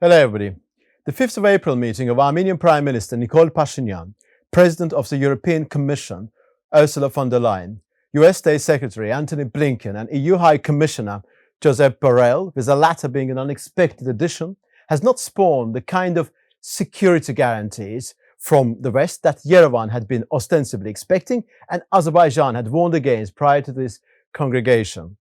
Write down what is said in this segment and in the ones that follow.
Hello everybody. The 5th of April meeting of Armenian Prime Minister Nikol Pashinyan, President of the European Commission Ursula von der Leyen, US State Secretary Antony Blinken and EU High Commissioner Josep Borrell, with the latter being an unexpected addition, has not spawned the kind of security guarantees from the West that Yerevan had been ostensibly expecting and Azerbaijan had warned against prior to this congregation.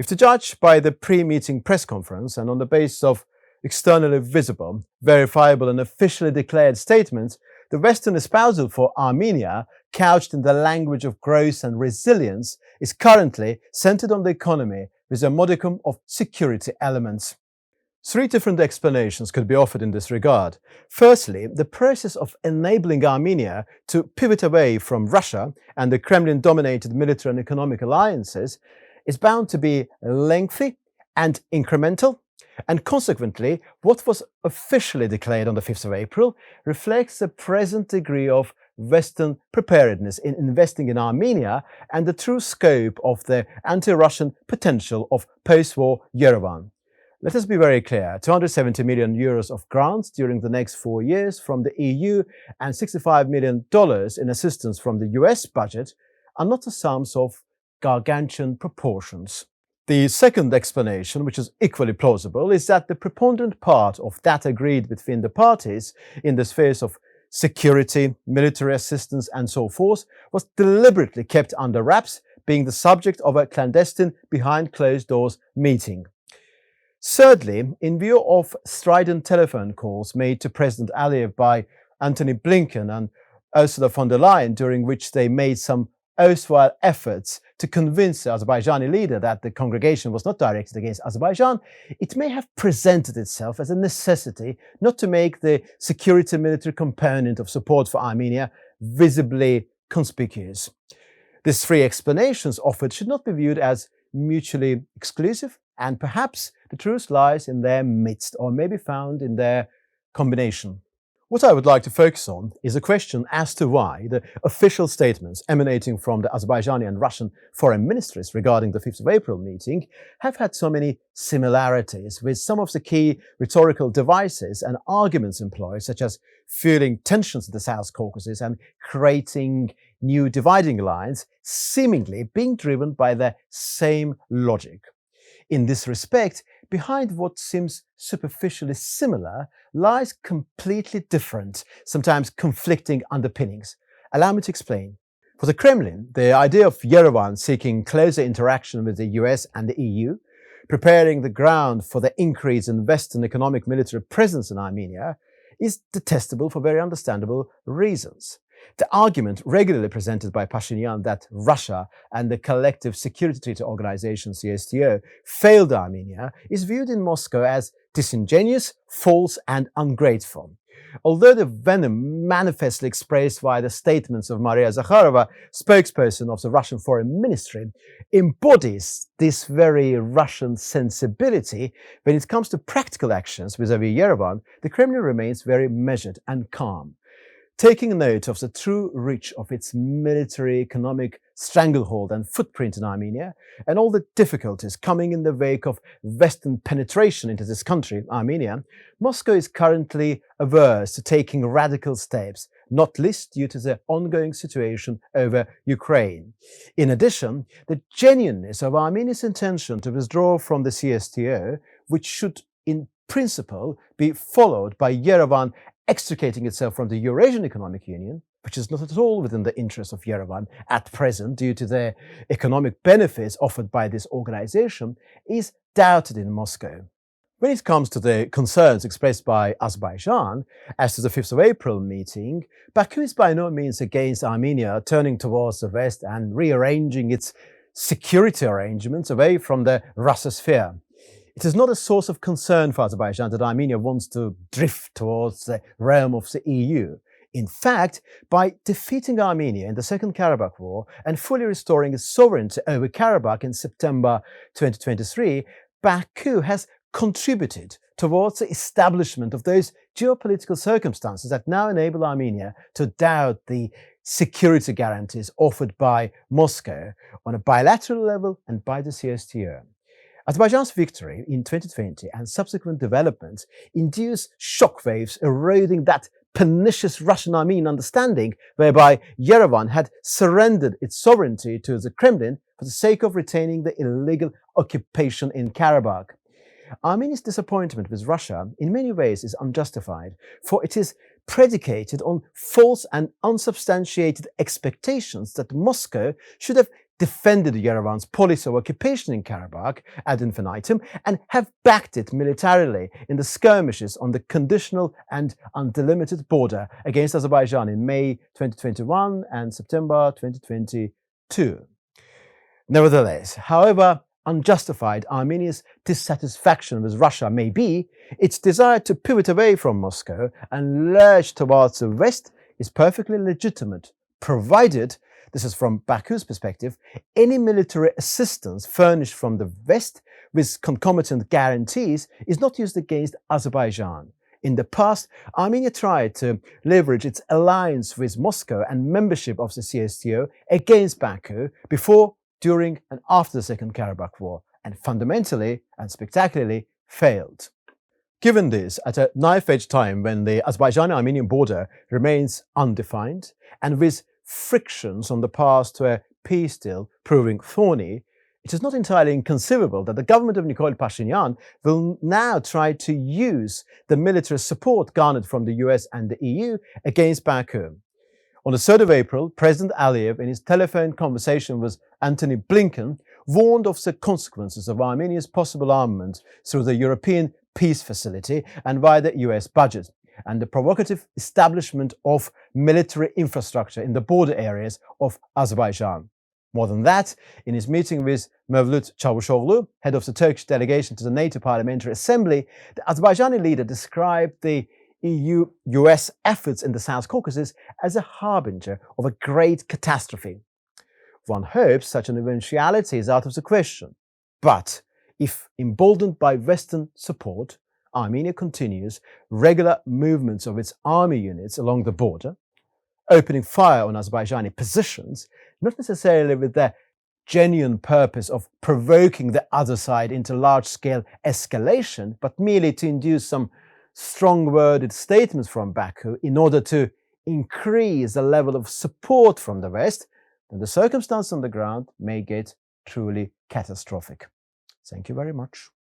If to judge by the pre-meeting press conference and on the basis of externally visible, verifiable and officially declared statements, the Western espousal for Armenia, couched in the language of growth and resilience, is currently centered on the economy with a modicum of security elements. Three different explanations could be offered in this regard. Firstly, the process of enabling Armenia to pivot away from Russia and the Kremlin-dominated military and economic alliances is bound to be lengthy and incremental, and consequently, what was officially declared on the 5th of April reflects the present degree of Western preparedness in investing in Armenia and the true scope of the anti-Russian potential of post-war Yerevan. Let us be very clear, 270 million euros of grants during the next 4 years from the EU and $65 million in assistance from the US budget are not the sums of gargantuan proportions. The second explanation, which is equally plausible, is that the preponderant part of that agreed between the parties in the spheres of security, military assistance and so forth was deliberately kept under wraps, being the subject of a clandestine behind closed doors meeting. Thirdly, in view of strident telephone calls made to President Aliyev by Antony Blinken and Ursula von der Leyen, during which they made some erstwhile efforts to convince the Azerbaijani leader that the congregation was not directed against Azerbaijan, it may have presented itself as a necessity not to make the security military component of support for Armenia visibly conspicuous. These three explanations offered should not be viewed as mutually exclusive, and perhaps the truth lies in their midst or may be found in their combination. What I would like to focus on is a question as to why the official statements emanating from the Azerbaijani and Russian foreign ministries regarding the 5th of April meeting have had so many similarities with some of the key rhetorical devices and arguments employed, such as fueling tensions in the South Caucasus and creating new dividing lines, seemingly being driven by the same logic. In this respect, behind what seems superficially similar lies completely different, sometimes conflicting underpinnings. Allow me to explain. For the Kremlin, the idea of Yerevan seeking closer interaction with the US and the EU, preparing the ground for the increase in Western economic military presence in Armenia, is detestable for very understandable reasons. The argument regularly presented by Pashinyan that Russia and the Collective Security Treaty Organization CSTO failed Armenia is viewed in Moscow as disingenuous, false and ungrateful. Although the venom manifestly expressed via the statements of Maria Zakharova, spokesperson of the Russian Foreign Ministry, embodies this very Russian sensibility, when it comes to practical actions vis-à-vis Yerevan, the Kremlin remains very measured and calm. Taking note of the true reach of its military, economic stranglehold and footprint in Armenia, and all the difficulties coming in the wake of Western penetration into this country, Armenia, Moscow is currently averse to taking radical steps, not least due to the ongoing situation over Ukraine. In addition, the genuineness of Armenia's intention to withdraw from the CSTO, which should in principle be followed by Yerevan extricating itself from the Eurasian Economic Union, which is not at all within the interest of Yerevan at present due to the economic benefits offered by this organization, is doubted in Moscow. When it comes to the concerns expressed by Azerbaijan as to the 5th of April meeting, Baku is by no means against Armenia turning towards the West and rearranging its security arrangements away from the Russosphere. It is not a source of concern for Azerbaijan that Armenia wants to drift towards the realm of the EU. In fact, by defeating Armenia in the Second Karabakh War and fully restoring its sovereignty over Karabakh in September 2023, Baku has contributed towards the establishment of those geopolitical circumstances that now enable Armenia to doubt the security guarantees offered by Moscow on a bilateral level and by the CSTO. Azerbaijan's victory in 2020 and subsequent developments induced shockwaves eroding that pernicious Russian-Armenian understanding whereby Yerevan had surrendered its sovereignty to the Kremlin for the sake of retaining the illegal occupation in Karabakh. Armenia's disappointment with Russia in many ways is unjustified, for it is predicated on false and unsubstantiated expectations that Moscow should have defended Yerevan's policy of occupation in Karabakh ad infinitum and have backed it militarily in the skirmishes on the conditional and undelimited border against Azerbaijan in May 2021 and September 2022. Nevertheless, however unjustified Armenia's dissatisfaction with Russia may be, its desire to pivot away from Moscow and lurch towards the West is perfectly legitimate, provided, this is from Baku's perspective, any military assistance furnished from the West with concomitant guarantees is not used against Azerbaijan. In the past, Armenia tried to leverage its alliance with Moscow and membership of the CSTO against Baku before, during and after the Second Karabakh War, and fundamentally and spectacularly failed. Given this, at a knife-edge time when the Azerbaijan-Armenian border remains undefined, and with frictions on the path to a peace deal proving thorny, it is not entirely inconceivable that the government of Nikol Pashinyan will now try to use the military support garnered from the US and the EU against Baku. On the 3rd of April, President Aliyev, in his telephone conversation with Antony Blinken, warned of the consequences of Armenia's possible armament through the European Peace Facility and via the US budget, and the provocative establishment of military infrastructure in the border areas of Azerbaijan. More than that, in his meeting with Mevlut Çavuşoğlu, head of the Turkish delegation to the NATO Parliamentary Assembly, the Azerbaijani leader described the EU-US efforts in the South Caucasus as a harbinger of a great catastrophe. One hopes such an eventuality is out of the question. But if emboldened by Western support, Armenia continues regular movements of its army units along the border, opening fire on Azerbaijani positions, not necessarily with the genuine purpose of provoking the other side into large-scale escalation, but merely to induce some strong-worded statements from Baku in order to increase the level of support from the West, then the circumstances on the ground may get truly catastrophic. Thank you very much.